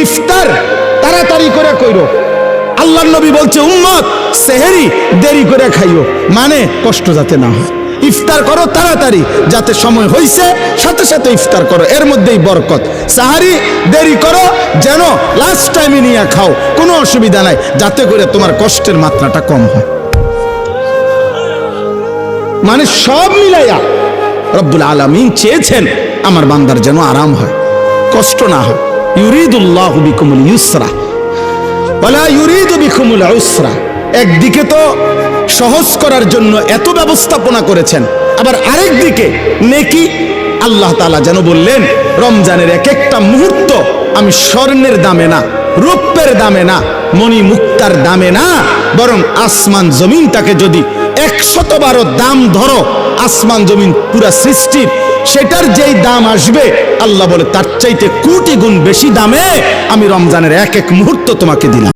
ইফতার তাড়াতাড়ি করে কইরো। আল্লাহর নবী বলছে উম্মত সেহরি দেরি করে খাইও, মানে কষ্ট যাতে না হয়। ইফতার করো তাড়াতাড়ি, যাতে সময় হইছে সাথে সাথে ইফতার করো, এর মধ্যেই বরকত। সাহারি দেরি করো, যেন লাস্ট টাইমে নিয়ে খাও, কোনো অসুবিধা নাই, যাতে করে তোমার কষ্টের মাত্রাটা কম হয়। মানে সব মিলাইয়া রব্বুল আলামিন চেয়েছেন আমার বান্দার যেন আরাম হয়, কষ্ট না হয়। ইউরিদুল্লাহু বিকুমুল ইউসরা ওয়ালা ইউরিদু বিকুমুল উসরা। একদিকে তো সহজ করার জন্য এত ব্যবস্থাপনা করেছেন, আবার আরেক দিকে নেকি। আল্লাহ তাআলা যেন বললেন রমজানের এক একটা মুহূর্ত আমি স্বর্ণের দামে না, রৌপ্যের দামে না, মণি মুক্তার দামে না, বরং আসমান জমিনটাকে যদি 112 দাম ধরো, আসমান জমিন পুরা সৃষ্টির, সেটার যেই দাম আসবে আল্লাহ বলে তার চাইতে কোটি গুণ বেশি দামে আমি রমজানের এক এক মুহূর্ত তোমাকে দিলাম।